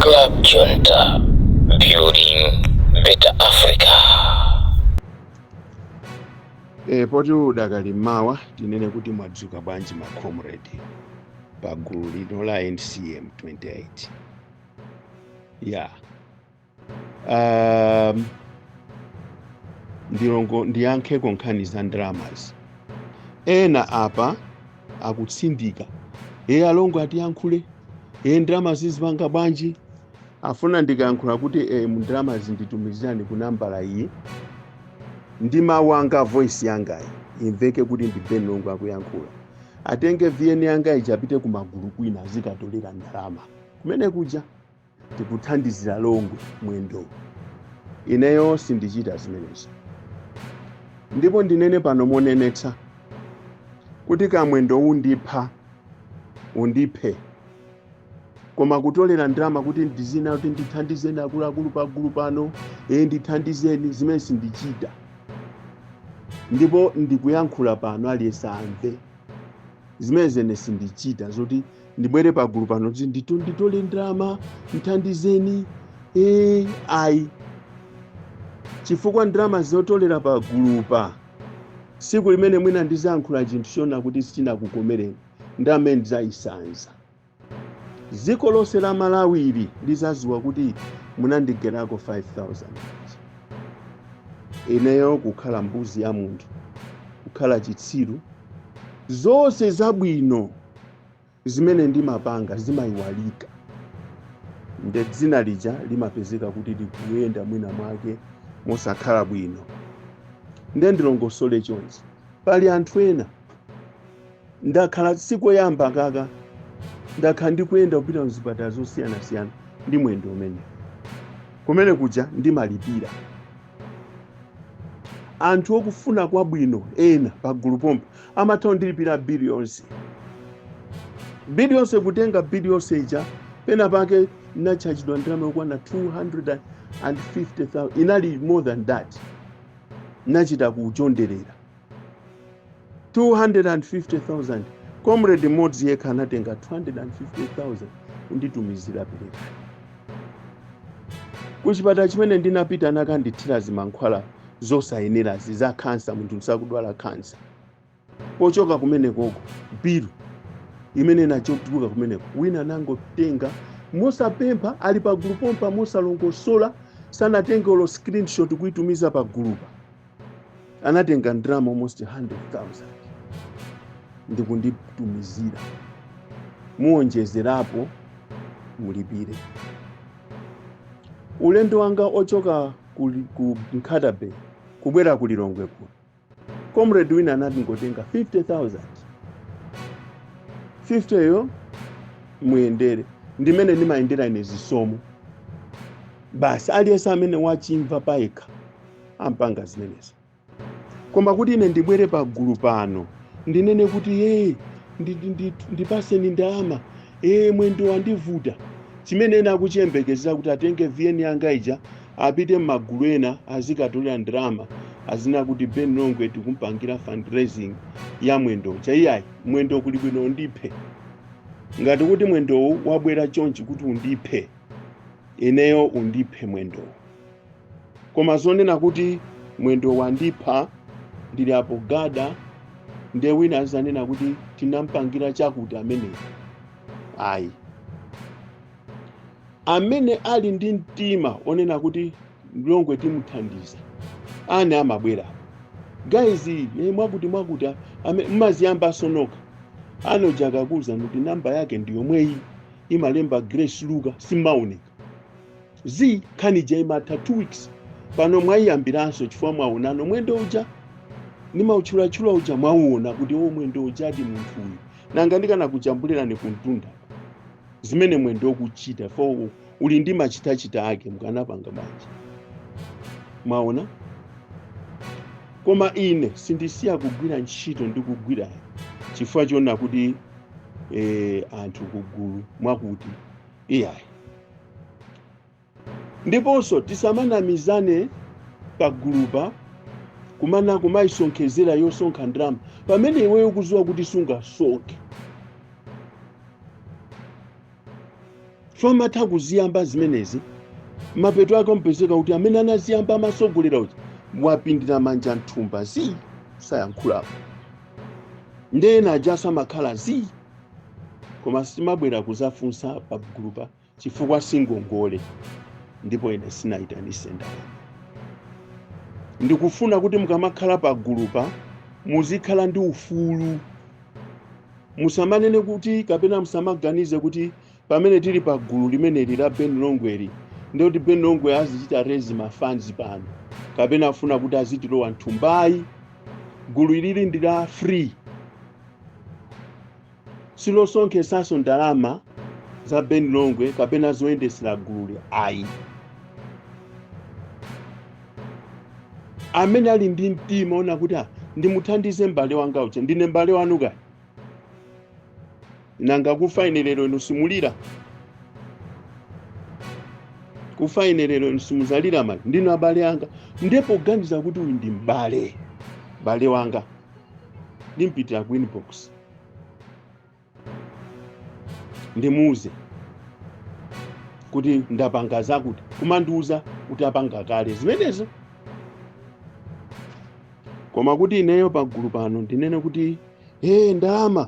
Club Junta, building better Africa. Poti udakali mawa tinene kuti mwadzuka bwanji ma comrade pagulu lino la NCM 28. Ndiyankheko nkhani za dramas. Ena apa akutsindika. Alongo atiyankhule. Dramas zipanga bwanji. Afuna ndikayankhula kuti mu dramas nditumizirani ku nambala iyi. Ndi mawu anga voice yangayi imveke kuti ndi Ben Longo akuyankhula. Atenge VN yangayi chapite ku magulu kwina azikatolera ndalama. Kumene kuja tikuthandizira Longwe mwendo. Ineyo sindichita zimenezo. Ndipo ndinene pano monenetsa kuti kamwendo undiphe. Koma kutolera ndalama kuti ndizina kuti ndithandizeni akuluakulu pagulu pano, ndithandizeni zimene sindichita. Ndipo ndikuyankhula pano aliyense amve. Zimene zene sindichita zoti ndibwere pagulu pano kuti nditole ndalama, ndithandizeni. Ayi. Chifukwa ndalama zotolera pagulu pa. Siku limene mwina ndizayankhula chinthu chona kuti sichinakukomereni, ndamene ndizayisanza. Dziko lonse la Malawi ili lizaziwa kuti munandigerako 5,000. Ineyo kukhala mbuzi ya munthu, kukhala chitsiru, zonse zabwino zimene ndimapanga zimayiwalika. Nde dzina lija limapezeka kuti likuyenda mwina mwake mosakhala bwino. Nde ndilongosole chonchi. Pali anthu ena ndakhala tsiku yamba kaka ndakhala ndikuyenda kupita mzipatala zosiyana-siyana ndi mwendo umene. Kumene kuja ndimalipira. Anthu okufuna kwabwino ena pagulu pompa amatha ndilipira billions. Billions kutenga billions ija pena pake nachachidwa ndalama yokwana 250,000. Inali more than that. Nachita kuchonderera 250,000. Comrade Modzi yekha anatenga 250,000 unditumizira pereka. Kuchipatala chimene ndinapita nakandithira zimankhwala zosayenera za cancer, munthu sakudwala cancer. Pochoka kumene koko bill imene nachotuka kumene wina nangotenga mosapempha ali pagulu pompa mosalongosola sanatenge olo screenshot kuitumiza pagulupa. Anatenga ndalama almost 100,000 ndikunditumizira. Muonjezerapo mulipire. Ulendo wanga ochoka ku Nkatabe kubwera ku Lilongwe kuno. Comrade wina anati ngotenga 50,000. 50 yo muyendere. Ndimene ndimayendera ine zisomo. Basi aliyense amene wachimva paekha ampanga zimenezo. Koma kuti ine ndibwere pagulu pano ndinene kuti ndipaseni ndalama, mwendo wandivuta. Chimene ena akuchiyembekezera kuti atenge VN yanga ija apite m'magulu ena azikatolera ndalama azina kuti Ben Longo tikumpangira fundraising ya mwendo. Chayiyayi mwendo kuli bwino undiphe. Ngati kuti mwendo wabwera chonchi kuti undiphe, ineyo undiphe mwendo. Koma zonena kuti mwendo wandipha ndili apo gada nde wina azanena kuti tinampangira chakuti amene. Ayi. Amene ali ndi mtima onena kuti Longwe timuthandiza ane amabwera. Guys, mwakuti mmaziyamba sonoka. Anojaga kuza kuti namba yake ndi yomweyi imalemba Grace Luka simaoneka. Kanija imata 2 weeks. Pano mwayiyambiranso chifukwa mwaonano mwendo uja nimauchula uja mwauona kuti mwendo uja adi munthu uyu. Nanga ndikana kuchambulira nekuntunda. Zimene mwendo okuchita for uli ndi machitachita ake mukanapanga bwanji. Mwaona? Koma ine sindisiya kugwira ntchito ndikugwira chifukwa chona kuti anthu kugulu mwakuti iyayi. Ndiponso tisamanamizane pagulupa kumana kumayisonkhezera yosonkha ndalama pamene iweyo ukuziwa kuti sungasonkhe. chifukwa matha kuziyamba zimenezi mapeto ake mpezeka kuti amene anaziyamba amasogolera uchi wapindira manja mthumba sayankhulapo ndena ajaso amakhala koma simabwera kuzafunsa pa gulupa chifukwa singongole ndipo ine sinayitanise ndalama. Ndikufuna kuti mukamakhala pa gulupa muzikhala ndi ufulu, musamanene kuti kapena musamaganize kuti pamene tili pa gulu limeneli la Ben Longwe ndikuti Ben Longwe azichita raise mafunds pano kapena afuna kuti azitilowa nthumbayi. Gulu ilili ndi la free, silosonkesaso ndalama za Ben Longwe kapena zoyendesera gulu ayi. Amene ali ndi mtima ona kuti ndimuthandize m'bale wanga uche, ndine m'bale wanu kaya nanga kufa ine lero inu simulira, kufa ine lero inu simuzalira mali, ndino abale anga ndipo ganiza kuti uyu ndi m'bale wanga ndimpitira ku inbox ndimuuze kuti ndapanga zakuti, kumandiuza kuti apanga kale zimenezo. Koma kuti ineyo pa gulu pano ndinene kuti ndalama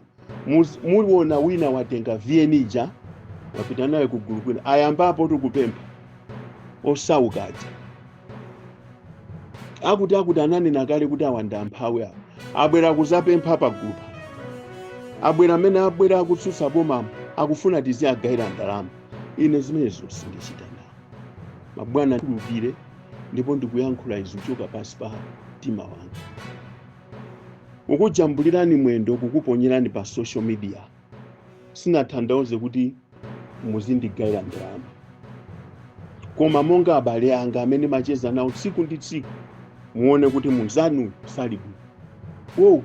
muliona wina watenga vienija wapita naye ku gulu kwina ayambapo tikupempha osaukaja akuti ananena kale kuti awanda amphawi awo abwera kuzapempha pa gulu, abwera amene abwera akutsutsa bomamo akufuna tiziyagayira ndalama. Ine zimenezo sindichita nawo mabwana, ndilupire ndipo ndikuyankhula izi kuchoka pansi pa mtima wanga. Ukujambulirani mwendo kukuponyerani pa social media sinatanthauze kuti muzindigayira ndalama, koma monga abale anga amene macheza nawo tsiku ndi tsiku muone kuti munzanu sali bwino.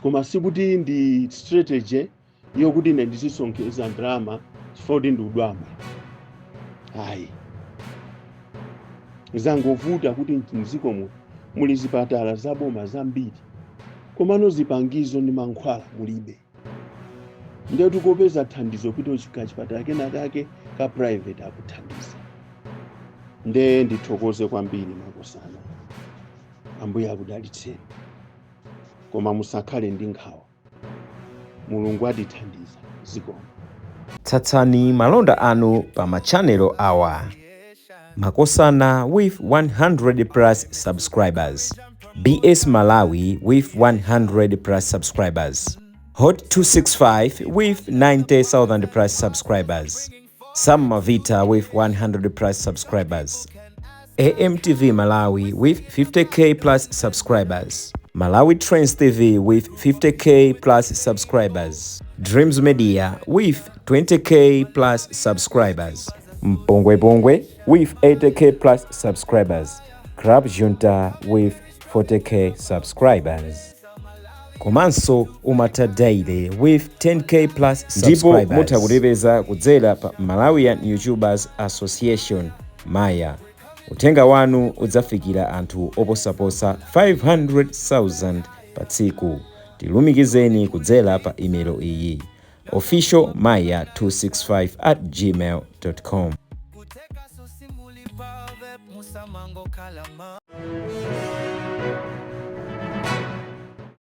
Koma sikuti ndi strategy yokuti ine ndizisonkheza ndalama chifukwa kuti ndiudwama. Ayi, zangovuta kuti mziko muli zipatala zaboma zambiri komano zipangizo ndi mankhwala mulibe. Ndiye tikopeza thandizo kuti uchika chipatala kenakake ka private akuthandiza. Nde ndithokoze kwambiri makosana, Ambuye akudalitseni, koma musakhale ndi nkhawa, Mulungu atithandiza. Zikomo. Tsatsani malonda anu pa machanelo awa. Makosana with 100 plus subscribers, BS Malawi with 100 plus subscribers, Hot 265 with 90,000 plus subscribers, Sam Mavita with 100 plus subscribers, AMTV Malawi with 50k plus subscribers, Malawi Trends TV with 50k plus subscribers, Dreams Media with 20k plus subscribers, Mpongwe Pongwe with 80k plus subscribers, Club Junta with 40k subscribers. Komanso Umata Daily with 10k plus subscribers. Ndipo mutakulipeza kudzera pa Malawian YouTubers Association Maya. Utenga wanu udzafikira anthu oposaposa 500,000 pa tsiku. Tilumikizeni kudzera pa email iyi officialmaya265@gmail.com.